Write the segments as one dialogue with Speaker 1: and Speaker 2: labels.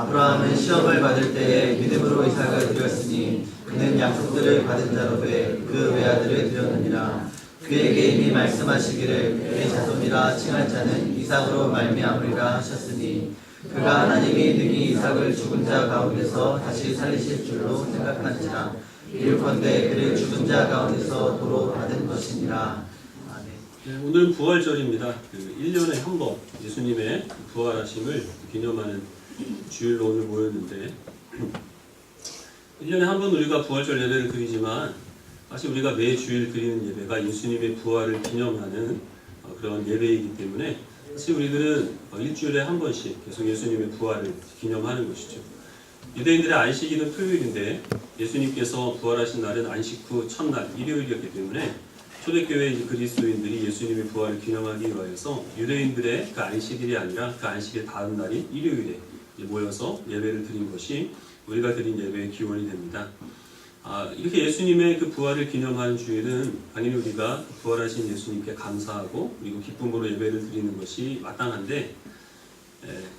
Speaker 1: 아브라함은 시험을 받을 때에 믿음으로 이삭을 드렸으니 그는 약속들을 받은 자로 돼 그 외아들을 드렸느니라. 그에게 이미 말씀하시기를 그의 자손이라 칭할 자는 이삭으로 말미암으리라 하셨으니 그가 하나님이 능히 이삭을 죽은 자 가운데서 다시 살리실 줄로 생각하는지라. 이르건대 그를 죽은 자 가운데서 도로 받은 것이니라. 아멘.
Speaker 2: 네, 오늘은 부활절입니다. 1년에 한 번 예수님의 부활하심을 기념하는 주일로 오늘 모였는데 1년에 한 번 우리가 부활절 예배를 드리지만 사실 우리가 매주일 드리는 예배가 예수님의 부활을 기념하는 그런 예배이기 때문에 사실 우리들은 일주일에 한 번씩 계속 예수님의 부활을 기념하는 것이죠. 유대인들의 안식일은 토요일인데 예수님께서 부활하신 날은 안식 후 첫날 일요일이었기 때문에 초대교회 그리스도인들이 예수님의 부활을 기념하기 위하여서 유대인들의 그 안식일이 아니라 그 안식일 다음 날인 일요일에 모여서 예배를 드린 것이 우리가 드린 예배의 기원이 됩니다. 이렇게 예수님의 그 부활을 기념하는 주일은 당연히 우리가 부활하신 예수님께 감사하고 그리고 기쁨으로 예배를 드리는 것이 마땅한데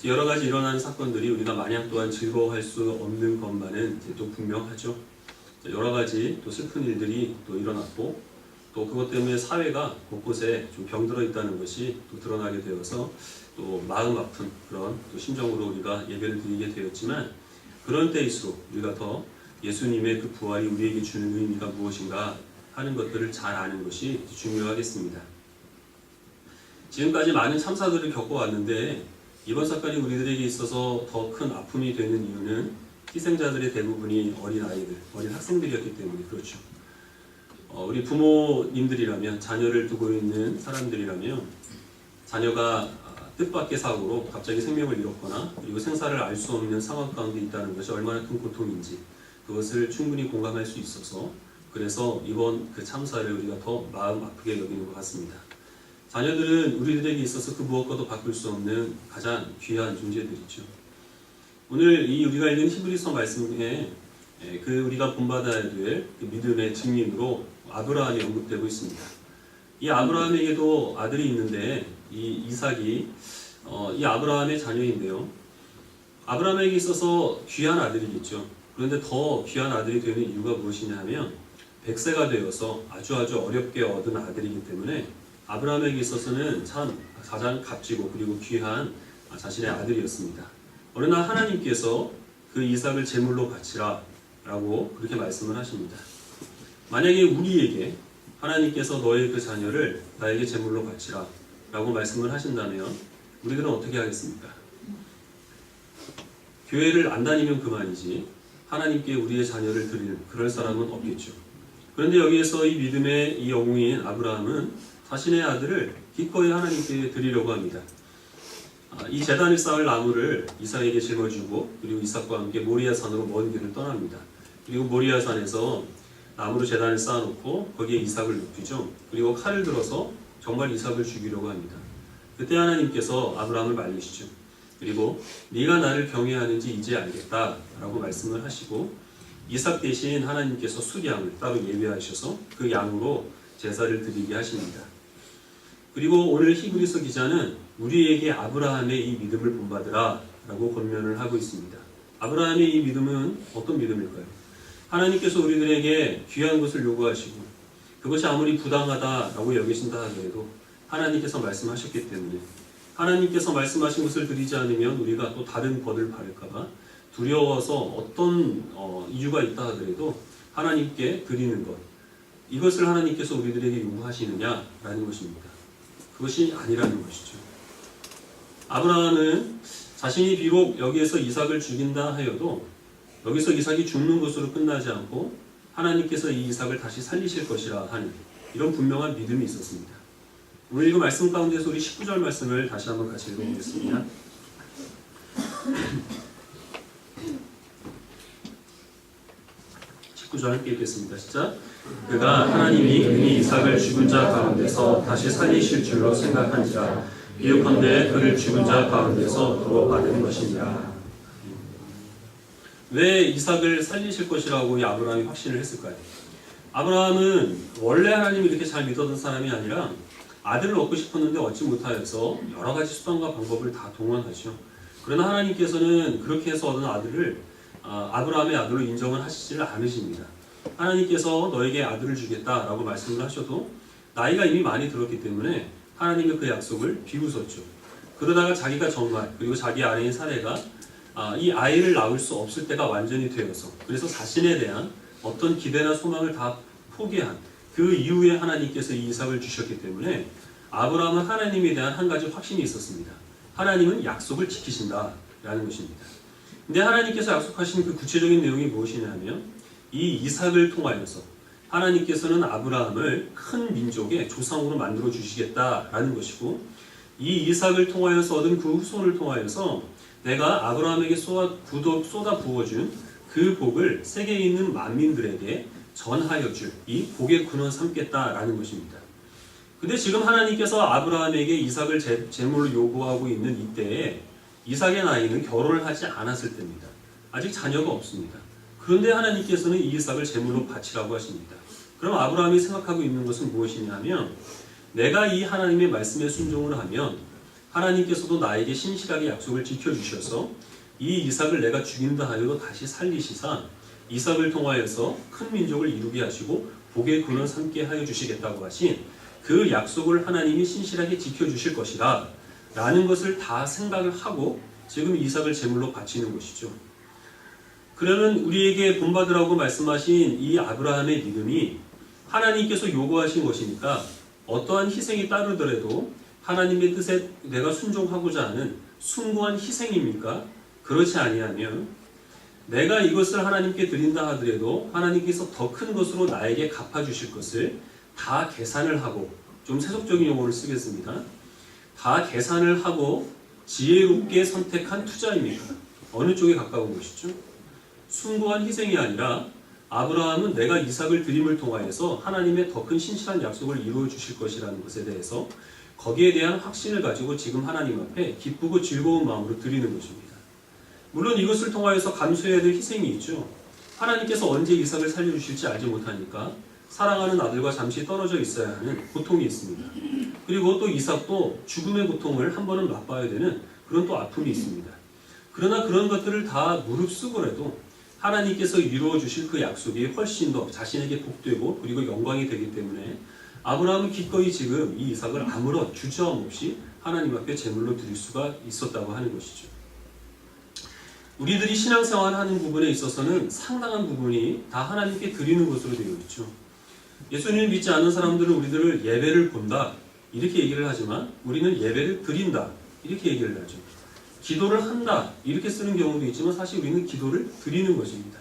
Speaker 2: 여러 가지 일어나는 사건들이 우리가 마냥 또한 즐거워할 수 없는 것만은 또 분명하죠. 여러 가지 또 슬픈 일들이 또 일어났고 또 그것 때문에 사회가 곳곳에 좀 병들어 있다는 것이 또 드러나게 되어서 또 마음 아픈 그런 또 심정으로 우리가 예배를 드리게 되었지만 그런 때일수록 우리가 더 예수님의 그 부활이 우리에게 주는 의미가 무엇인가 하는 것들을 잘 아는 것이 중요하겠습니다. 지금까지 많은 참사들을 겪어왔는데 이번 사건이 우리들에게 있어서 더 큰 아픔이 되는 이유는 희생자들의 대부분이 어린 아이들, 어린 학생들이었기 때문에 그렇죠. 우리 부모님들이라면 자녀를 두고 있는 사람들이라면 자녀가 뜻밖의 사고로 갑자기 생명을 잃었거나 그리고 생사를 알 수 없는 상황 가운데 있다는 것이 얼마나 큰 고통인지 그것을 충분히 공감할 수 있어서 그래서 이번 그 참사를 우리가 더 마음 아프게 여기는 것 같습니다. 자녀들은 우리들에게 있어서 그 무엇과도 바꿀 수 없는 가장 귀한 존재들이죠. 오늘 이 우리가 읽은 히브리서 말씀에 그 우리가 본받아야 될 그 믿음의 증인으로 아브라함이 언급되고 있습니다. 이 아브라함에게도 아들이 있는데 이 이삭이 이 아브라함의 자녀인데요. 아브라함에게 있어서 귀한 아들이겠죠. 그런데 더 귀한 아들이 되는 이유가 무엇이냐 하면 100세가 되어서 아주 어렵게 얻은 아들이기 때문에 아브라함에게 있어서는 참 가장 값지고 그리고 귀한 자신의 아들이었습니다. 어느 날 하나님께서 그 이삭을 제물로 바치라 라고 그렇게 말씀을 하십니다. 만약에 우리에게 하나님께서 너의 그 자녀를 나에게 제물로 바치라 라고 말씀을 하신다면 우리들은 어떻게 하겠습니까? 교회를 안 다니면 그만이지 하나님께 우리의 자녀를 드릴 그럴 사람은 없겠죠. 그런데 여기에서 이 믿음의 이 영웅인 아브라함은 자신의 아들을 기꺼이 하나님께 드리려고 합니다. 이 제단을 쌓을 나무를 이삭에게 짊어주고 그리고 이삭과 함께 모리아산으로 먼 길을 떠납니다. 그리고 모리아산에서 나무로 제단을 쌓아놓고 거기에 이삭을 눕히죠. 그리고 칼을 들어서 정말 이삭을 죽이려고 합니다. 그때 하나님께서 아브라함을 말리시죠. 그리고 네가 나를 경외하는지 이제 알겠다 라고 말씀을 하시고 이삭 대신 하나님께서 수양을 따로 예비하셔서 그 양으로 제사를 드리게 하십니다. 그리고 오늘 히브리서 기자는 우리에게 아브라함의 이 믿음을 본받으라 라고 권면을 하고 있습니다. 아브라함의 이 믿음은 어떤 믿음일까요? 하나님께서 우리들에게 귀한 것을 요구하시고 그것이 아무리 부당하다라고 여기신다 하더라도 하나님께서 말씀하셨기 때문에 하나님께서 말씀하신 것을 드리지 않으면 우리가 또 다른 법을 바를까봐 두려워서 어떤 이유가 있다 하더라도 하나님께 드리는 것 이것을 하나님께서 우리들에게 요구하시느냐라는 것입니다. 그것이 아니라는 것이죠. 아브라함은 자신이 비록 여기에서 이삭을 죽인다 하여도 여기서 이삭이 죽는 것으로 끝나지 않고 하나님께서 이 이삭을 다시 살리실 것이라 하는 이런 분명한 믿음이 있었습니다. 오늘 읽은 말씀 가운데서 우리 19절 말씀을 다시 한번 같이 읽어보겠습니다. 19절 함께 읽겠습니다. 시작. 그가 하나님이 능히 이삭을 죽은 자 가운데서 다시 살리실 줄로 생각한지라 비유컨대 그를 죽은 자 가운데서 도로 받은 것이니라. 왜 이삭을 살리실 것이라고 이 아브라함이 확신을 했을까요? 아브라함은 원래 하나님을 이렇게 잘 믿었던 사람이 아니라 아들을 얻고 싶었는데 얻지 못하여서 여러 가지 수단과 방법을 다 동원하죠. 그러나 하나님께서는 그렇게 해서 얻은 아들을 아브라함의 아들로 인정을 하시지를 않으십니다. 하나님께서 너에게 아들을 주겠다라고 말씀을 하셔도 나이가 이미 많이 들었기 때문에 하나님의 그 약속을 비웃었죠. 그러다가 자기가 정말 그리고 자기 아내인 사례가 이 아이를 낳을 수 없을 때가 완전히 되어서 그래서 자신에 대한 어떤 기대나 소망을 다 포기한 그 이후에 하나님께서 이 이삭을 주셨기 때문에 아브라함은 하나님에 대한 한 가지 확신이 있었습니다. 하나님은 약속을 지키신다라는 것입니다. 근데 하나님께서 약속하신 그 구체적인 내용이 무엇이냐면 이 이삭을 통하여서 하나님께서는 아브라함을 큰 민족의 조상으로 만들어 주시겠다라는 것이고 이 이삭을 통하여서 얻은 그 후손을 통하여서 내가 아브라함에게 쏟아 부어준 그 복을 세계에 있는 만민들에게 전하여 줄 이 복의 근원 삼겠다라는 것입니다. 근데 지금 하나님께서 아브라함에게 이삭을 제물로 요구하고 있는 이때에 이삭의 나이는 결혼을 하지 않았을 때입니다. 아직 자녀가 없습니다. 그런데 하나님께서는 이 이삭을 제물로 바치라고 하십니다. 그럼 아브라함이 생각하고 있는 것은 무엇이냐면 내가 이 하나님의 말씀에 순종을 하면 하나님께서도 나에게 신실하게 약속을 지켜주셔서 이 이삭을 내가 죽인다 하여도 다시 살리시사 이삭을 통하여서 큰 민족을 이루게 하시고 복의 근원 삼게 하여 주시겠다고 하신 그 약속을 하나님이 신실하게 지켜주실 것이라 라는 것을 다 생각을 하고 지금 이삭을 제물로 바치는 것이죠. 그러면 우리에게 본받으라고 말씀하신 이 아브라함의 믿음이 하나님께서 요구하신 것이니까 어떠한 희생이 따르더라도 하나님의 뜻에 내가 순종하고자 하는 숭고한 희생입니까? 그렇지 아니하면 내가 이것을 하나님께 드린다 하더라도 하나님께서 더 큰 것으로 나에게 갚아주실 것을 다 계산을 하고 좀 세속적인 용어를 쓰겠습니다. 다 계산을 하고 지혜롭게 선택한 투자입니까? 어느 쪽에 가까운 것이죠? 숭고한 희생이 아니라 아브라함은 내가 이삭을 드림을 통하여서 하나님의 더 큰 신실한 약속을 이루어 주실 것이라는 것에 대해서 거기에 대한 확신을 가지고 지금 하나님 앞에 기쁘고 즐거운 마음으로 드리는 것입니다. 물론 이것을 통하여서 감수해야 될 희생이 있죠. 하나님께서 언제 이삭을 살려주실지 알지 못하니까 사랑하는 아들과 잠시 떨어져 있어야 하는 고통이 있습니다. 그리고 또 이삭도 죽음의 고통을 한 번은 맛봐야 되는 그런 또 아픔이 있습니다. 그러나 그런 것들을 다 무릅쓰고라도 하나님께서 이루어 주실 그 약속이 훨씬 더 자신에게 복되고 그리고 영광이 되기 때문에 아브라함은 기꺼이 지금 이 이삭을 아무런 주저함 없이 하나님 앞에 제물로 드릴 수가 있었다고 하는 것이죠. 우리들이 신앙생활 하는 부분에 있어서는 상당한 부분이 다 하나님께 드리는 것으로 되어 있죠. 예수님을 믿지 않는 사람들은 우리들을 예배를 본다 이렇게 얘기를 하지만 우리는 예배를 드린다 이렇게 얘기를 하죠. 기도를 한다 이렇게 쓰는 경우도 있지만 사실 우리는 기도를 드리는 것입니다.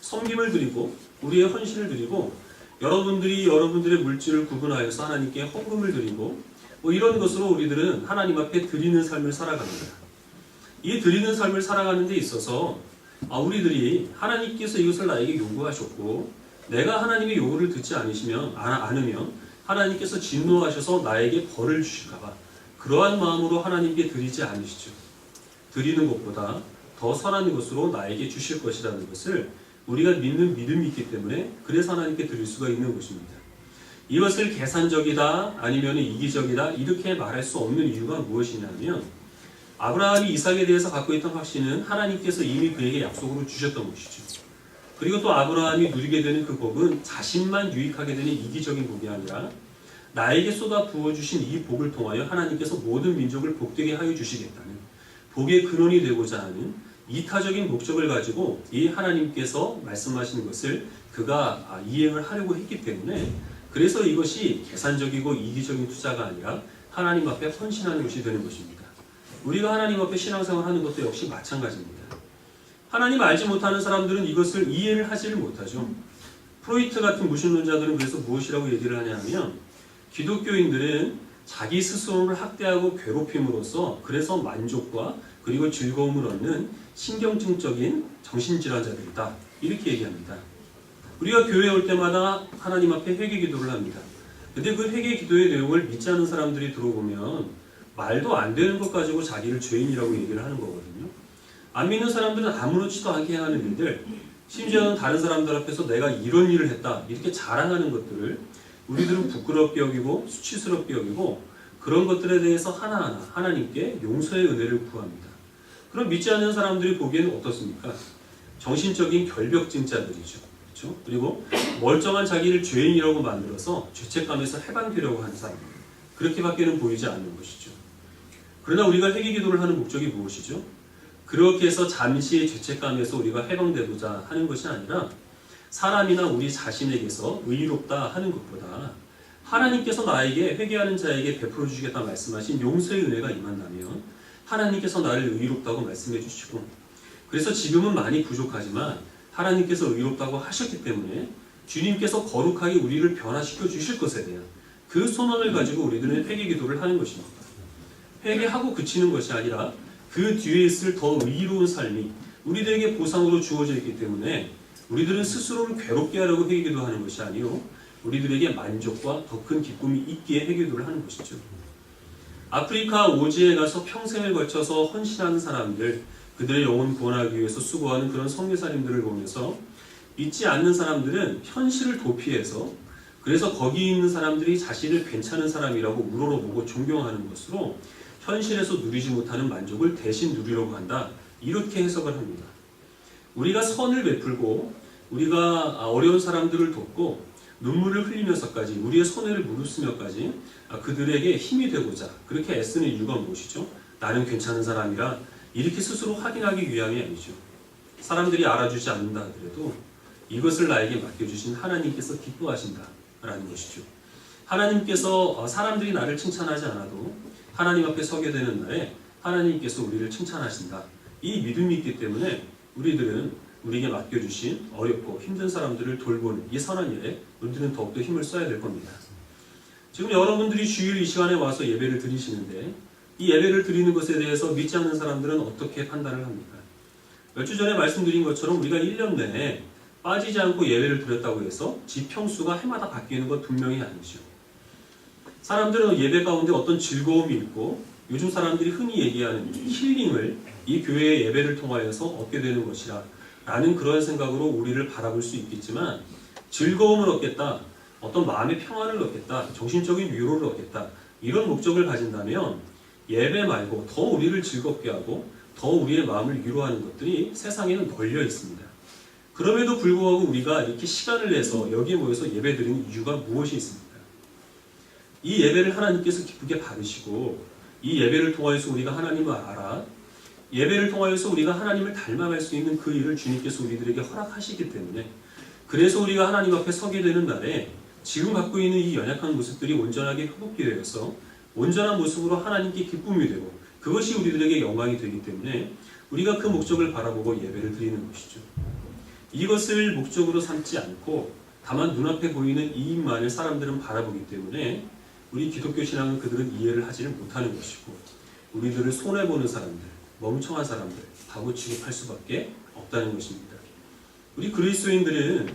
Speaker 2: 섬김을 드리고 우리의 헌신을 드리고 여러분들이 여러분들의 물질을 구분하여서 하나님께 헌금을 드리고 이런 것으로 우리들은 하나님 앞에 드리는 삶을 살아갑니다. 이 드리는 삶을 살아가는 데 있어서 우리들이 하나님께서 이것을 나에게 요구하셨고 내가 하나님의 요구를 듣지 않으면 하나님께서 진노하셔서 나에게 벌을 주실까봐 그러한 마음으로 하나님께 드리지 않으시죠. 드리는 것보다 더 선한 것으로 나에게 주실 것이라는 것을 우리가 믿는 믿음이 있기 때문에 그래서 하나님께 드릴 수가 있는 것입니다. 이것을 계산적이다 아니면 이기적이다 이렇게 말할 수 없는 이유가 무엇이냐면 아브라함이 이삭에 대해서 갖고 있던 확신은 하나님께서 이미 그에게 약속으로 주셨던 것이죠. 그리고 또 아브라함이 누리게 되는 그 복은 자신만 유익하게 되는 이기적인 복이 아니라 나에게 쏟아 부어주신 이 복을 통하여 하나님께서 모든 민족을 복되게 하여 주시겠다는 복의 근원이 되고자 하는 이타적인 목적을 가지고 이 하나님께서 말씀하시는 것을 그가 이행을 하려고 했기 때문에 그래서 이것이 계산적이고 이기적인 투자가 아니라 하나님 앞에 헌신하는 것이 되는 것입니다. 우리가 하나님 앞에 신앙생활 하는 것도 역시 마찬가지입니다. 하나님 알지 못하는 사람들은 이것을 이해를 하지를 못하죠. 프로이트 같은 무신론자들은 그래서 무엇이라고 얘기를 하냐면 기독교인들은 자기 스스로를 학대하고 괴롭힘으로써 그래서 만족과 그리고 즐거움을 얻는 신경증적인 정신질환자들이다. 이렇게 얘기합니다. 우리가 교회에 올 때마다 하나님 앞에 회개 기도를 합니다. 근데 그 회개 기도의 내용을 믿지 않는 사람들이 들어보면 말도 안 되는 것 가지고 자기를 죄인이라고 얘기를 하는 거거든요. 안 믿는 사람들은 아무렇지도 않게 하는 일들, 심지어는 다른 사람들 앞에서 내가 이런 일을 했다 이렇게 자랑하는 것들을 우리들은 부끄럽게 여기고 수치스럽게 여기고 그런 것들에 대해서 하나하나 하나님께 용서의 은혜를 구합니다. 그럼 믿지 않는 사람들이 보기에는 어떻습니까? 정신적인 결벽증자들이죠. 그렇죠? 그리고 멀쩡한 자기를 죄인이라고 만들어서 죄책감에서 해방되려고 하는 사람. 그렇게밖에는 보이지 않는 것이죠. 그러나 우리가 회개 기도를 하는 목적이 무엇이죠? 그렇게 해서 잠시의 죄책감에서 우리가 해방되고자 하는 것이 아니라 사람이나 우리 자신에게서 의롭다 하는 것보다 하나님께서 나에게 회개하는 자에게 베풀어 주시겠다 말씀하신 용서의 은혜가 임한다면 하나님께서 나를 의롭다고 말씀해 주시고 그래서 지금은 많이 부족하지만 하나님께서 의롭다고 하셨기 때문에 주님께서 거룩하게 우리를 변화시켜 주실 것에 대한 그 소망을 가지고 우리들은 회개 기도를 하는 것입니다. 회개하고 그치는 것이 아니라 그 뒤에 있을 더 의로운 삶이 우리들에게 보상으로 주어져 있기 때문에 우리들은 스스로를 괴롭게 하려고 회개 기도하는 것이 아니요 우리들에게 만족과 더 큰 기쁨이 있기에 회개 기도를 하는 것이죠. 아프리카 오지에 가서 평생을 거쳐서 헌신하는 사람들, 그들의 영혼 구원하기 위해서 수고하는 그런 선교사님들을 보면서 믿지 않는 사람들은 현실을 도피해서 그래서 거기 있는 사람들이 자신을 괜찮은 사람이라고 우러러보고 존경하는 것으로 현실에서 누리지 못하는 만족을 대신 누리려고 한다. 이렇게 해석을 합니다. 우리가 선을 베풀고 우리가 어려운 사람들을 돕고 눈물을 흘리면서까지 우리의 손해를 무릅쓰며까지 그들에게 힘이 되고자 그렇게 애쓰는 이유가 무엇이죠? 나는 괜찮은 사람이라 이렇게 스스로 확인하기 위함이 아니죠. 사람들이 알아주지 않는다 하더라도 이것을 나에게 맡겨주신 하나님께서 기뻐하신다라는 것이죠. 하나님께서 사람들이 나를 칭찬하지 않아도 하나님 앞에 서게 되는 날에 하나님께서 우리를 칭찬하신다. 이 믿음이 있기 때문에 우리들은 우리에게 맡겨주신 어렵고 힘든 사람들을 돌보는 이 선한 일에 우리들은 더욱더 힘을 써야 될 겁니다. 지금 여러분들이 주일 이 시간에 와서 예배를 드리시는데 이 예배를 드리는 것에 대해서 믿지 않는 사람들은 어떻게 판단을 합니까? 몇 주 전에 말씀드린 것처럼 우리가 1년 내내 빠지지 않고 예배를 드렸다고 해서 지평수가 해마다 바뀌는 건 분명히 아니죠. 사람들은 예배 가운데 어떤 즐거움이 있고 요즘 사람들이 흔히 얘기하는 힐링을 이 교회의 예배를 통하여서 얻게 되는 것이라 라는 그런 생각으로 우리를 바라볼 수 있겠지만 즐거움을 얻겠다, 어떤 마음의 평안을 얻겠다, 정신적인 위로를 얻겠다 이런 목적을 가진다면 예배 말고 더 우리를 즐겁게 하고 더 우리의 마음을 위로하는 것들이 세상에는 널려 있습니다. 그럼에도 불구하고 우리가 이렇게 시간을 내서 여기에 모여서 예배 드리는 이유가 무엇이 있습니까? 이 예배를 하나님께서 기쁘게 받으시고 이 예배를 통하여서 우리가 하나님을 알아 예배를 통하여서 우리가 하나님을 닮아갈 수 있는 그 일을 주님께서 우리들에게 허락하시기 때문에 그래서 우리가 하나님 앞에 서게 되는 날에 지금 갖고 있는 이 연약한 모습들이 온전하게 회복이 되어서 온전한 모습으로 하나님께 기쁨이 되고 그것이 우리들에게 영광이 되기 때문에 우리가 그 목적을 바라보고 예배를 드리는 것이죠. 이것을 목적으로 삼지 않고 다만 눈앞에 보이는 이익만을 사람들은 바라보기 때문에 우리 기독교 신앙은 그들은 이해를 하지를 못하는 것이고 우리들을 손해보는 사람들 멍청한 사람들, 바보 취급할 수밖에 없다는 것입니다. 우리 그리스도인들은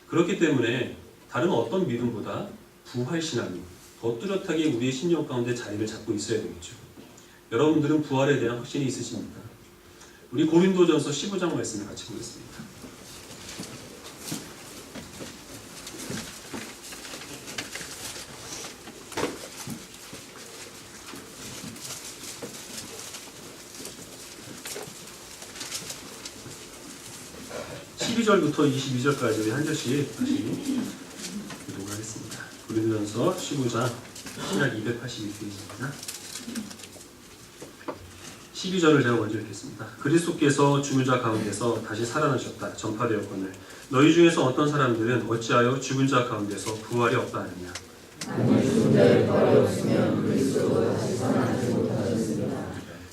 Speaker 2: 그렇기 때문에 다른 어떤 믿음보다 부활신앙이 더 뚜렷하게 우리의 신령 가운데 자리를 잡고 있어야 되겠죠. 여러분들은 부활에 대한 확신이 있으십니까? 우리 고린도전서 15장 말씀을 같이 보겠습니다. (12절부터) (22절까지) 우리 한 절씩 다시 읽도록 하겠습니다. 고린도전서 15장 신약 282페이지입니다. 12절을 제가 먼저 읽겠습니다. 그리스도께서 죽은 자 가운데서 다시 살아나셨다 전파되었거늘 너희 중에서 어떤 사람들은 어찌하여 죽은 자 가운데서 부활이 없다 하느냐.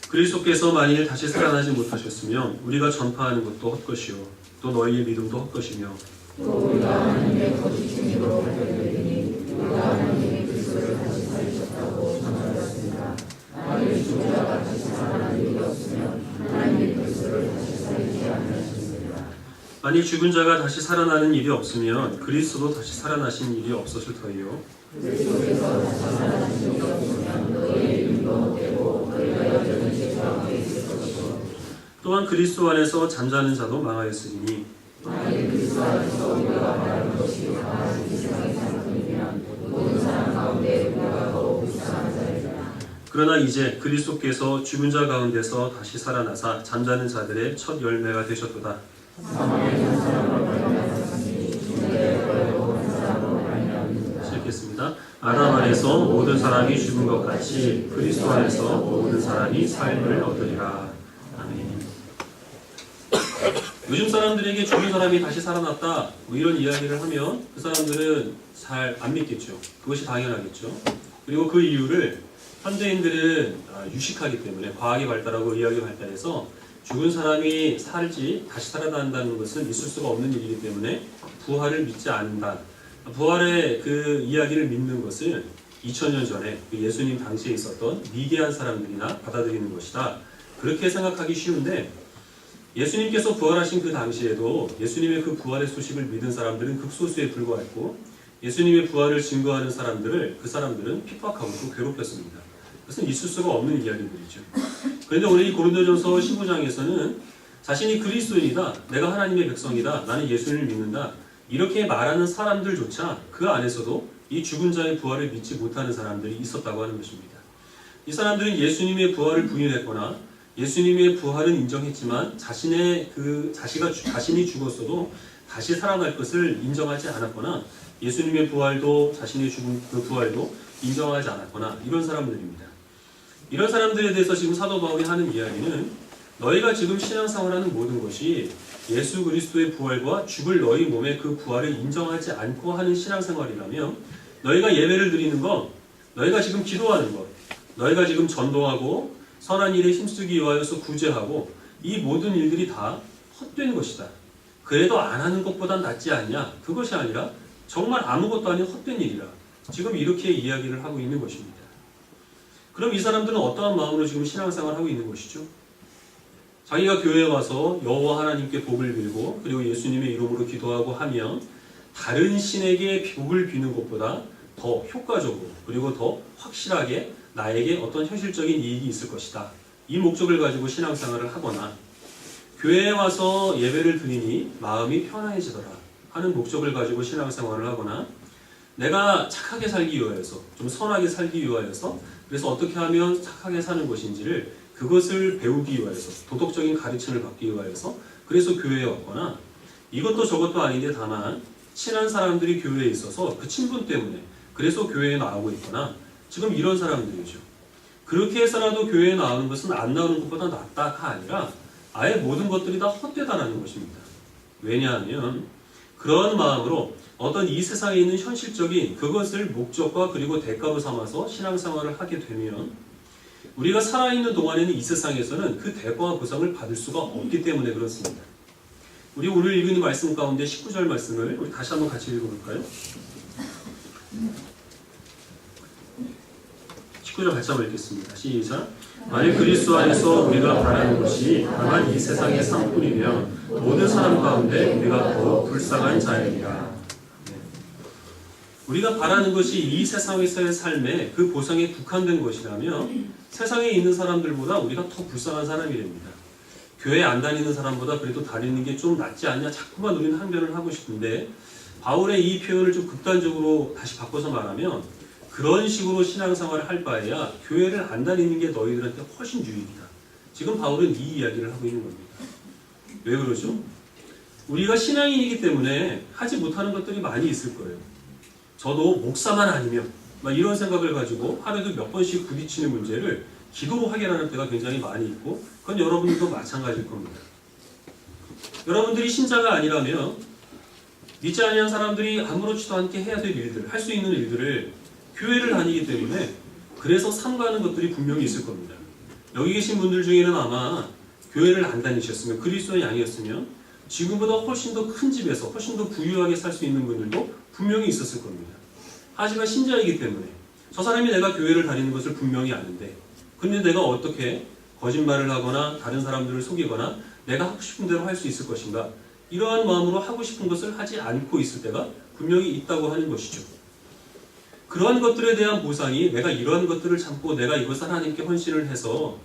Speaker 2: 그리스도께서 만일 다시 살아나지 못하셨으면 우리가 전파하는 것도 헛것이요 또 너희의 믿음도 헛것이며 또 우리가 하나님의 거짓 증인으로 발견되리니 우리가 하나님의 그리스도를 다시 살리셨다고 전하였습니다. 만일 죽은 자가 다시 살아난 일이 없으면 하나님의 그리스도를 다시 살리지 않으셨습니다. 만일 죽은 자가 다시 살아나는 일이 없으면 그리스도도 다시 살아나신 일이 없었을 터이요 그리스도께서 다시 살아나신 일이 없으면 너희의 믿음도 헛되고 너희가 여전히 죄 가운데 있을 것이고 또한 그리스도 안에서 잠자는 자도 망하였으니 만일 그리스도 안에서 우리가 말하는 것이 가하신 세상의 사람이면 모든 사람 가운데 우리가 더욱 불쌍한 자이라. 그러나 이제 그리스도께서 죽은 자 가운데서 다시 살아나사 잠자는 자들의 첫 열매가 되셨도다. 시작했습니다. 아담 안에서 모든 사람이 죽은 것 같이 그리스도 안에서 모든 사람이 삶을 얻으리라. 아멘. 요즘 사람들에게 죽은 사람이 다시 살아났다 뭐 이런 이야기를 하면 그 사람들은 잘 안 믿겠죠. 그것이 당연하겠죠. 그리고 그 이유를 현대인들은 유식하기 때문에 과학이 발달하고 의학이 발달해서 죽은 사람이 살지 다시 살아난다는 것은 있을 수가 없는 일이기 때문에 부활을 믿지 않는다. 부활의 그 이야기를 믿는 것을 2000년 전에 그 예수님 당시에 있었던 미개한 사람들이나 받아들이는 것이다. 그렇게 생각하기 쉬운데 예수님께서 부활하신 그 당시에도 예수님의 그 부활의 소식을 믿은 사람들은 극소수에 불과했고 예수님의 부활을 증거하는 사람들을 그 사람들은 핍박하고 또 괴롭혔습니다. 그것은 있을 수가 없는 이야기들이죠. 그런데 오늘 이 고린도전서 15장에서는 자신이 그리스도인이다, 내가 하나님의 백성이다, 나는 예수님을 믿는다 이렇게 말하는 사람들조차 그 안에서도 이 죽은 자의 부활을 믿지 못하는 사람들이 있었다고 하는 것입니다. 이 사람들은 예수님의 부활을 부인했거나 예수님의 부활은 인정했지만 자신이 죽었어도 다시 살아날 것을 인정하지 않았거나 예수님의 부활도 자신의 죽은 그 부활도 인정하지 않았거나 이런 사람들입니다. 이런 사람들에 대해서 지금 사도 바울이 하는 이야기는 너희가 지금 신앙생활하는 모든 것이 예수 그리스도의 부활과 죽을 너희 몸의 그 부활을 인정하지 않고 하는 신앙생활이라면 너희가 예배를 드리는 것, 너희가 지금 기도하는 것, 너희가 지금 전도하고 선한 일에 힘쓰기 위하여서 구제하고 이 모든 일들이 다 헛된 것이다. 그래도 안 하는 것보단 낫지 않냐? 그것이 아니라 정말 아무것도 아닌 헛된 일이라. 지금 이렇게 이야기를 하고 있는 것입니다. 그럼 이 사람들은 어떠한 마음으로 지금 신앙생활을 하고 있는 것이죠? 자기가 교회에 와서 여호와 하나님께 복을 빌고 그리고 예수님의 이름으로 기도하고 하면 다른 신에게 복을 비는 것보다 더 효과적으로 그리고 더 확실하게 나에게 어떤 현실적인 이익이 있을 것이다. 이 목적을 가지고 신앙생활을 하거나 교회에 와서 예배를 드리니 마음이 편안해지더라 하는 목적을 가지고 신앙생활을 하거나 내가 착하게 살기 위하여서 좀 선하게 살기 위하여서 그래서 어떻게 하면 착하게 사는 것인지를 그것을 배우기 위하여서 도덕적인 가르침을 받기 위하여서 그래서 교회에 왔거나 이것도 저것도 아닌데 다만 친한 사람들이 교회에 있어서 그 친분 때문에 그래서 교회에 나오고 있거나 지금 이런 사람들이죠. 그렇게 해서라도 교회에 나오는 것은 안 나오는 것보다 낫다가 아니라 아예 모든 것들이 다 헛되다라는 것입니다. 왜냐하면 그런 마음으로 어떤 이 세상에 있는 현실적인 그것을 목적과 그리고 대가로 삼아서 신앙생활을 하게 되면 우리가 살아있는 동안에는 이 세상에서는 그 대가와 보상을 받을 수가 없기 때문에 그렇습니다. 우리 오늘 읽은 말씀 가운데 19절 말씀을 우리 다시 한번 같이 읽어볼까요? 19절 같이 한번 읽겠습니다. 시작. 만일 그리스도 안에서 우리가 바라는 것이 다만 이 세상의 상뿐이면 모든 사람 가운데 우리가 더 불쌍한 자이니라. 우리가 바라는 것이 이 세상에서의 삶의 그 보상에 국한된 것이라면 세상에 있는 사람들보다 우리가 더 불쌍한 사람이 됩니다. 교회 안 다니는 사람보다 그래도 다니는 게 좀 낫지 않냐 자꾸만 우리는 항변을 하고 싶은데 바울의 이 표현을 좀 극단적으로 다시 바꿔서 말하면 그런 식으로 신앙생활을 할 바에야 교회를 안 다니는 게 너희들한테 훨씬 유익이다. 지금 바울은 이 이야기를 하고 있는 겁니다. 왜 그러죠? 우리가 신앙인이기 때문에 하지 못하는 것들이 많이 있을 거예요. 저도 목사만 아니면 막 이런 생각을 가지고 하루에도 몇 번씩 부딪히는 문제를 기도로 해결하는 때가 굉장히 많이 있고 그건 여러분들도 마찬가지일 겁니다. 여러분들이 신자가 아니라면 믿지 아니한 사람들이 아무렇지도 않게 해야 될 일들, 할 수 있는 일들을 교회를 다니기 때문에 그래서 삼가하는 것들이 분명히 있을 겁니다. 여기 계신 분들 중에는 아마 교회를 안 다니셨으면 그리스도인이 아니었으면 지금보다 훨씬 더 큰 집에서 훨씬 더 부유하게 살 수 있는 분들도 분명히 있었을 겁니다. 하지만 신자이기 때문에 저 사람이 내가 교회를 다니는 것을 분명히 아는데 근데 내가 어떻게 거짓말을 하거나 다른 사람들을 속이거나 내가 하고 싶은 대로 할 수 있을 것인가 이러한 마음으로 하고 싶은 것을 하지 않고 있을 때가 분명히 있다고 하는 것이죠. 그러한 것들에 대한 보상이 내가 이러한 것들을 참고 내가 이것을 하나님께 헌신을 해서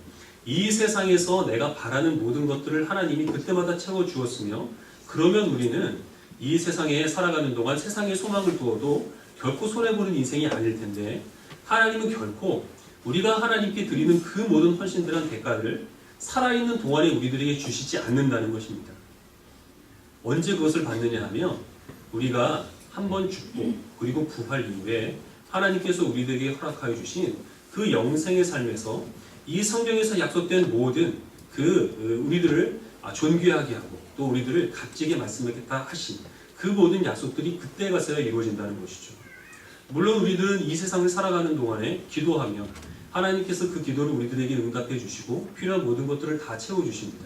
Speaker 2: 이 세상에서 내가 바라는 모든 것들을 하나님이 그때마다 채워주었으며 그러면 우리는 이 세상에 살아가는 동안 세상에 소망을 두어도 결코 손해보는 인생이 아닐 텐데 하나님은 결코 우리가 하나님께 드리는 그 모든 헌신들한 대가를 살아있는 동안에 우리들에게 주시지 않는다는 것입니다. 언제 그것을 받느냐 하면 우리가 한번 죽고 그리고 부활 이후에 하나님께서 우리들에게 허락하여 주신 그 영생의 삶에서 이 성경에서 약속된 모든 우리들을 존귀하게 하고 또 우리들을 값지게 말씀하겠다 하신 그 모든 약속들이 그때 가서야 이루어진다는 것이죠. 물론 우리들은 이 세상을 살아가는 동안에 기도하며 하나님께서 그 기도를 우리들에게 응답해 주시고 필요한 모든 것들을 다 채워주십니다.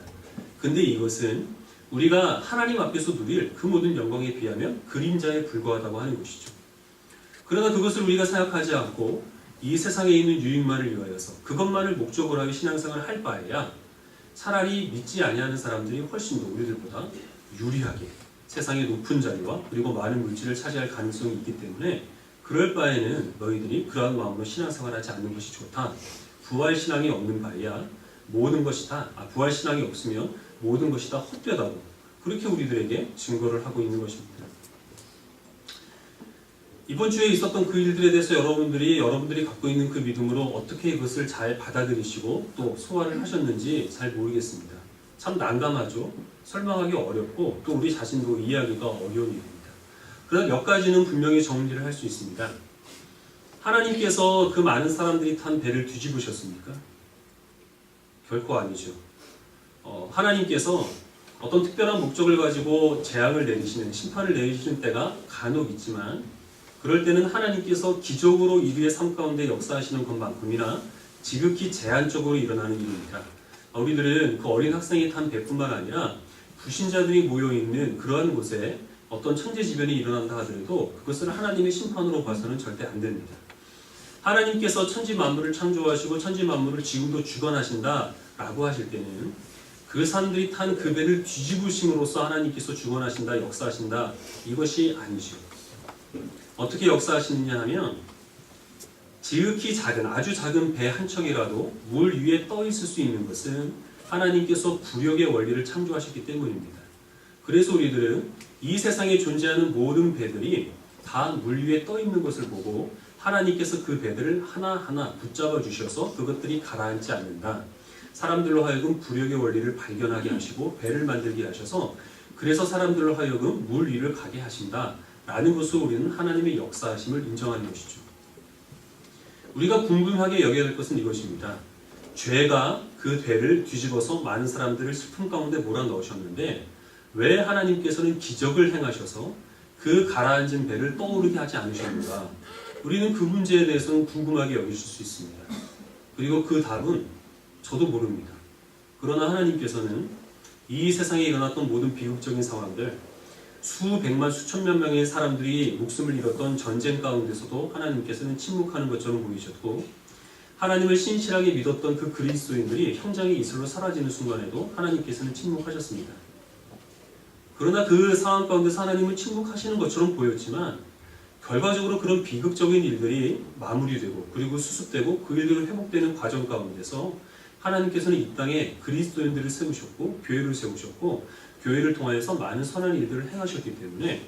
Speaker 2: 근데 이것은 우리가 하나님 앞에서 누릴 그 모든 영광에 비하면 그림자에 불과하다고 하는 것이죠. 그러나 그것을 우리가 생각하지 않고 이 세상에 있는 유익만을 위하여서 그것만을 목적으로 하여 신앙생활을 할 바에야 차라리 믿지 아니하는 사람들이 훨씬 더 우리들보다 유리하게 세상의 높은 자리와 그리고 많은 물질을 차지할 가능성이 있기 때문에 그럴 바에는 너희들이 그러한 마음으로 신앙생활하지 않는 것이 좋다. 부활신앙이 없는 바에야 모든 것이 다 부활신앙이 없으면 모든 것이 다 헛되다고 그렇게 우리들에게 증거를 하고 있는 것입니다. 이번 주에 있었던 그 일들에 대해서 여러분들이 갖고 있는 그 믿음으로 어떻게 이것을 잘 받아들이시고 또 소화를 하셨는지 잘 모르겠습니다. 참 난감하죠. 설명하기 어렵고 또 우리 자신도 이해하기가 어려운 일입니다. 그러나 몇 가지는 분명히 정리를 할 수 있습니다. 하나님께서 그 많은 사람들이 탄 배를 뒤집으셨습니까? 결코 아니죠. 하나님께서 어떤 특별한 목적을 가지고 재앙을 내리시는 심판을 내리시는 때가 간혹 있지만 그럴 때는 하나님께서 기적으로 인류의 삶 가운데 역사하시는 것만큼이나 지극히 제한적으로 일어나는 일입니다. 우리들은 그 어린 학생이 탄 배뿐만 아니라 불신자들이 모여있는 그러한 곳에 어떤 천재지변이 일어난다 하더라도 그것을 하나님의 심판으로 봐서는 절대 안 됩니다. 하나님께서 천지 만물을 창조하시고 천지 만물을 지금도 주관하신다 라고 하실 때는 그 사람들이 탄 그 배를 뒤집으심으로써 하나님께서 주관하신다, 역사하신다 이것이 아니죠. 어떻게 역사하시느냐 하면 지극히 작은 아주 작은 배 한 척이라도 물 위에 떠 있을 수 있는 것은 하나님께서 부력의 원리를 창조하셨기 때문입니다. 그래서 우리들은 이 세상에 존재하는 모든 배들이 다 물 위에 떠 있는 것을 보고 하나님께서 그 배들을 하나하나 붙잡아 주셔서 그것들이 가라앉지 않는다. 사람들로 하여금 부력의 원리를 발견하게 하시고 배를 만들게 하셔서 그래서 사람들로 하여금 물 위를 가게 하신다. 라는 것으로 우리는 하나님의 역사하심을 인정하는 것이죠. 우리가 궁금하게 여겨야 될 것은 이것입니다. 죄가 그 배를 뒤집어서 많은 사람들을 슬픔 가운데 몰아넣으셨는데 왜 하나님께서는 기적을 행하셔서 그 가라앉은 배를 떠오르게 하지 않으셨는가? 우리는 그 문제에 대해서는 궁금하게 여기실 수 있습니다. 그리고 그 답은 저도 모릅니다. 그러나 하나님께서는 이 세상에 일어났던 모든 비극적인 상황들 수백만 수천만 명의 사람들이 목숨을 잃었던 전쟁 가운데서도 하나님께서는 침묵하는 것처럼 보이셨고 하나님을 신실하게 믿었던 그 그리스도인들이 현장의 이슬로 사라지는 순간에도 하나님께서는 침묵하셨습니다. 그러나 그 상황 가운데서 하나님은 침묵하시는 것처럼 보였지만 결과적으로 그런 비극적인 일들이 마무리되고 그리고 수습되고 그 일들이 회복되는 과정 가운데서 하나님께서는 이 땅에 그리스도인들을 세우셨고 교회를 세우셨고 교회를 통하여서 많은 선한 일들을 행하셨기 때문에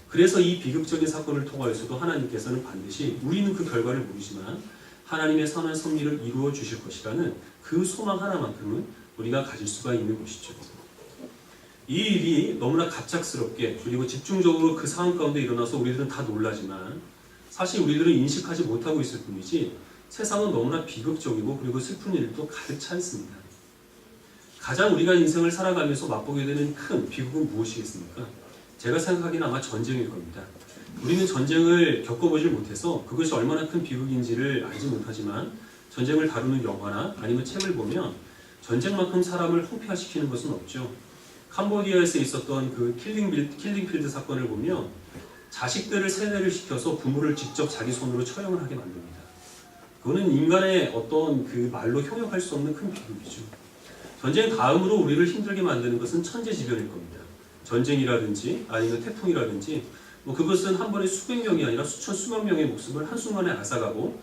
Speaker 2: 그래서 이 비극적인 사건을 통하여서도 하나님께서는 반드시 우리는 그 결과를 모르지만 하나님의 선한 섭리를 이루어 주실 것이라는 그 소망 하나만큼은 우리가 가질 수가 있는 것이죠. 이 일이 너무나 갑작스럽게 그리고 집중적으로 그 상황 가운데 일어나서 우리들은 다 놀라지만 사실 우리들은 인식하지 못하고 있을 뿐이지 세상은 너무나 비극적이고 그리고 슬픈 일도 가득 차 있습니다. 가장 우리가 인생을 살아가면서 맛보게 되는 큰 비극은 무엇이겠습니까? 제가 생각하기는 아마 전쟁일 겁니다. 우리는 전쟁을 겪어보질 못해서 그것이 얼마나 큰 비극인지를 알지 못하지만 전쟁을 다루는 영화나 아니면 책을 보면 전쟁만큼 사람을 황폐화시키는 것은 없죠. 캄보디아에서 있었던 그 킬링필드 사건을 보면 자식들을 세뇌를 시켜서 부모를 직접 자기 손으로 처형을 하게 만듭니다. 그거는 인간의 어떤 그 말로 형용할 수 없는 큰 비극이죠. 전쟁 다음으로 우리를 힘들게 만드는 것은 천재지변일 겁니다. 전쟁이라든지 아니면 태풍이라든지 그것은 한 번에 수백 명이 아니라 수천 수만 명의 목숨을 한순간에 앗아가고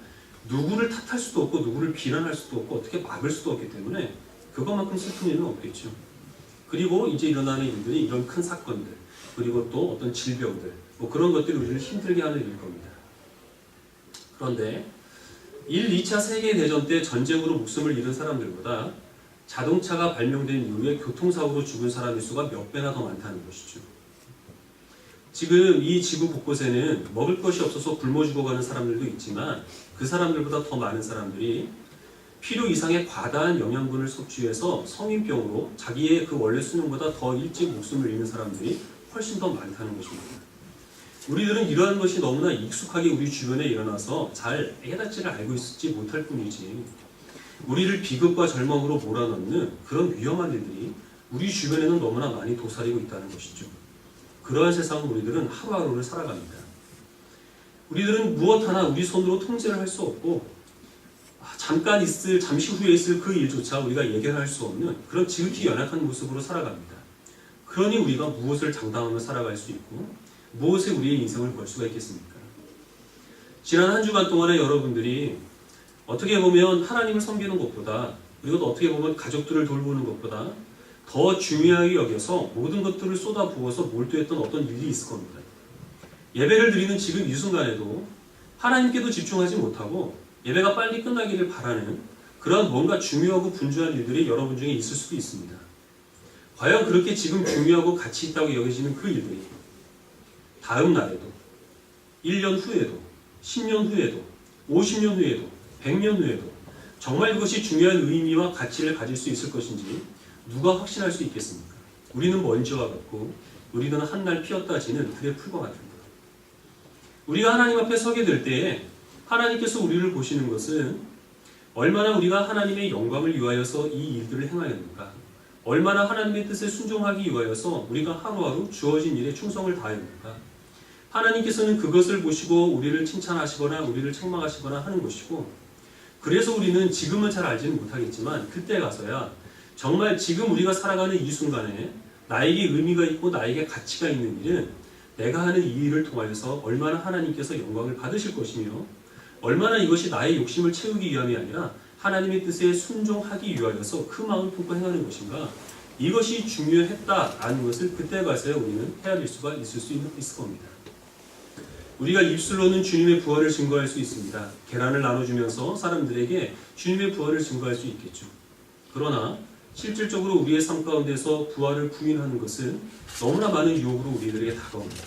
Speaker 2: 누구를 탓할 수도 없고 누구를 비난할 수도 없고 어떻게 막을 수도 없기 때문에 그것만큼 슬픈 일은 없겠죠. 그리고 이제 일어나는 일들이 이런 큰 사건들 그리고 또 어떤 질병들 그런 것들이 우리를 힘들게 하는 일일 겁니다. 그런데 1, 2차 세계대전 때 전쟁으로 목숨을 잃은 사람들보다 자동차가 발명된 이후에 교통사고로 죽은 사람의 수가 몇 배나 더 많다는 것이죠. 지금 이 지구 곳곳에는 먹을 것이 없어서 굶어 죽어가는 사람들도 있지만 그 사람들보다 더 많은 사람들이 필요 이상의 과다한 영양분을 섭취해서 성인병으로 자기의 그 원래 수명보다 더 일찍 목숨을 잃는 사람들이 훨씬 더 많다는 것입니다. 우리들은 이러한 것이 너무나 익숙하게 우리 주변에 일어나서 잘 깨닫지를 알고 있지 못할 뿐이지, 우리를 비극과 절망으로 몰아넣는 그런 위험한 일들이 우리 주변에는 너무나 많이 도사리고 있다는 것이죠. 그러한 세상을 우리들은 하루하루를 살아갑니다. 우리들은 무엇 하나 우리 손으로 통제를 할 수 없고 잠시 후에 있을 그 일조차 우리가 예견할 수 없는 그런 지극히 연약한 모습으로 살아갑니다. 그러니 우리가 무엇을 장담하며 살아갈 수 있고 무엇에 우리의 인생을 걸 수가 있겠습니까? 지난 한 주간 동안에 여러분들이 어떻게 보면 하나님을 섬기는 것보다, 그리고 또 어떻게 보면 가족들을 돌보는 것보다 더 중요하게 여겨서 모든 것들을 쏟아부어서 몰두했던 어떤 일이 있을 겁니다. 예배를 드리는 지금 이 순간에도 하나님께도 집중하지 못하고 예배가 빨리 끝나기를 바라는 그런 뭔가 중요하고 분주한 일들이 여러분 중에 있을 수도 있습니다. 과연 그렇게 지금 중요하고 가치 있다고 여겨지는 그 일들이 다음 날에도, 1년 후에도, 10년 후에도, 50년 후에도, 100년 후에도 정말 그것이 중요한 의미와 가치를 가질 수 있을 것인지 누가 확신할 수 있겠습니까? 우리는 먼지와 같고 우리는 한날 피었다 지는 들의 풀과 같은 것. 우리가 하나님 앞에 서게 될 때에 하나님께서 우리를 보시는 것은 얼마나 우리가 하나님의 영광을 위하여서 이 일들을 행하였는가, 얼마나 하나님의 뜻에 순종하기 위하여서 우리가 하루하루 주어진 일에 충성을 다했는가, 하나님께서는 그것을 보시고 우리를 칭찬하시거나 우리를 책망하시거나 하는 것이고, 그래서 우리는 지금은 잘 알지는 못하겠지만 그때 가서야 정말 지금 우리가 살아가는 이 순간에 나에게 의미가 있고 나에게 가치가 있는 일은 내가 하는 이 일을 통하여서 얼마나 하나님께서 영광을 받으실 것이며 얼마나 이것이 나의 욕심을 채우기 위함이 아니라 하나님의 뜻에 순종하기 위하여서 그 마음을 품고 행하는 것인가, 이것이 중요했다라는 것을 그때 가서야 우리는 헤아릴 수가 있을 겁니다. 우리가 입술로는 주님의 부활을 증거할 수 있습니다. 계란을 나눠주면서 사람들에게 주님의 부활을 증거할 수 있겠죠. 그러나 실질적으로 우리의 삶 가운데서 부활을 부인하는 것은 너무나 많은 유혹으로 우리들에게 다가옵니다.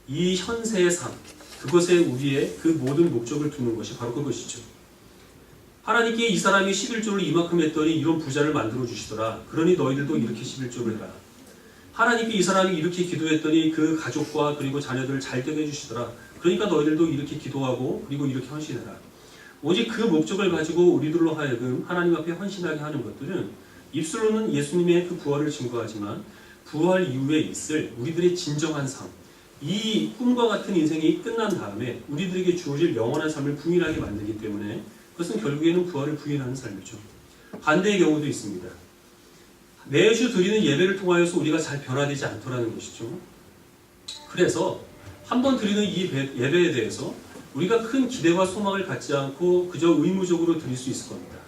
Speaker 2: 이 현세의 삶, 그것에 우리의 그 모든 목적을 두는 것이 바로 그것이죠. 하나님께 이 사람이 11조를 이만큼 했더니 이런 부자를 만들어 주시더라. 그러니 너희들도 이렇게 11조를 해라. 하나님께 이 사람이 이렇게 기도했더니 그 가족과 그리고 자녀들을 잘 되게 해주시더라. 그러니까 너희들도 이렇게 기도하고 그리고 이렇게 헌신해라. 오직 그 목적을 가지고 우리들로 하여금 하나님 앞에 헌신하게 하는 것들은 입술로는 예수님의 그 부활을 증거하지만 부활 이후에 있을 우리들의 진정한 삶, 이 꿈과 같은 인생이 끝난 다음에 우리들에게 주어질 영원한 삶을 부인하게 만들기 때문에 그것은 결국에는 부활을 부인하는 삶이죠. 반대의 경우도 있습니다. 매주 드리는 예배를 통하여서 우리가 잘 변화되지 않더라는 것이죠. 그래서 한번 드리는 이 예배에 대해서 우리가 큰 기대와 소망을 갖지 않고 그저 의무적으로 드릴 수 있을 겁니다.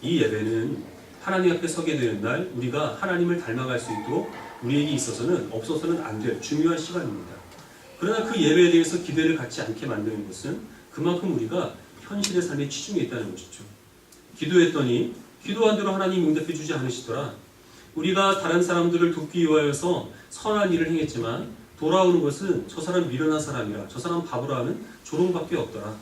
Speaker 2: 이 예배는 하나님 앞에 서게 되는 날 우리가 하나님을 닮아갈 수 있도록 우리에게 있어서는 없어서는 안 될 중요한 시간입니다. 그러나 그 예배에 대해서 기대를 갖지 않게 만드는 것은 그만큼 우리가 현실의 삶에 치중해 있다는 것이죠. 기도했더니 기도한 대로 하나님 응답해 주지 않으시더라. 우리가 다른 사람들을 돕기 위하여서 선한 일을 행했지만 돌아오는 것은 저 사람 미련한 사람이라, 저 사람 바보라 하는 조롱밖에 없더라.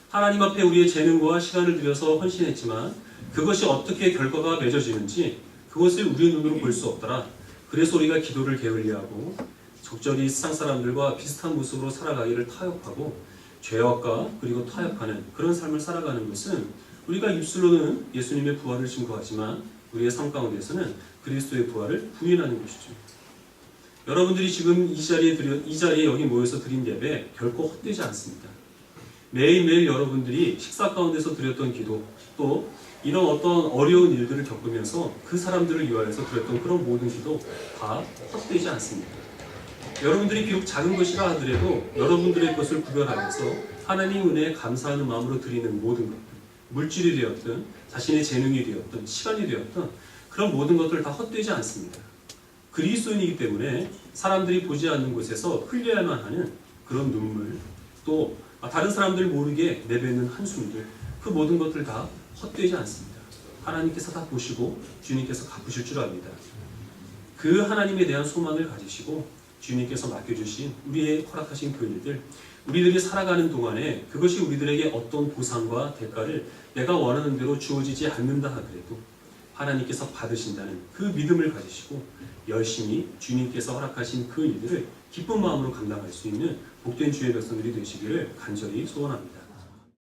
Speaker 2: 하나님 앞에 우리의 재능과 시간을 들여서 헌신했지만 그것이 어떻게 결과가 맺어지는지 그것을 우리의 눈으로 볼 수 없더라. 그래서 우리가 기도를 게을리하고 적절히 세상 사람들과 비슷한 모습으로 살아가기를 타협하고 죄악과 그리고 타협하는 그런 삶을 살아가는 것은 우리가 입술로는 예수님의 부활을 증거하지만 우리의 삶 가운데서는 그리스도의 부활을 부인하는 것이죠. 여러분들이 지금 이 자리에 여기 모여서 드린 예배 결코 헛되지 않습니다. 매일매일 여러분들이 식사 가운데서 드렸던 기도, 또 이런 어떤 어려운 일들을 겪으면서 그 사람들을 위하여서 드렸던 그런 모든 기도 다 헛되지 않습니다. 여러분들이 비록 작은 것이라 하더라도 여러분들의 것을 구별하면서 하나님 은혜에 감사하는 마음으로 드리는 모든 것들, 물질이 되었든 자신의 재능이 되었든 시간이 되었든 그런 모든 것들 다 헛되지 않습니다. 그리스도인이기 때문에 사람들이 보지 않는 곳에서 흘려야만 하는 그런 눈물, 또 다른 사람들 모르게 내뱉는 한숨들, 그 모든 것들 다 헛되지 않습니다. 하나님께서 다 보시고 주님께서 갚으실 줄 압니다. 그 하나님에 대한 소망을 가지시고 주님께서 맡겨주신 우리의 허락하신 그 일들, 우리들이 살아가는 동안에 그것이 우리들에게 어떤 보상과 대가를 내가 원하는 대로 주어지지 않는다 하더라도 하나님께서 받으신다는 그 믿음을 가지시고 열심히 주님께서 허락하신 그 일들을 기쁜 마음으로 감당할 수 있는 복된 주의 백성들이 되시기를 간절히 소원합니다.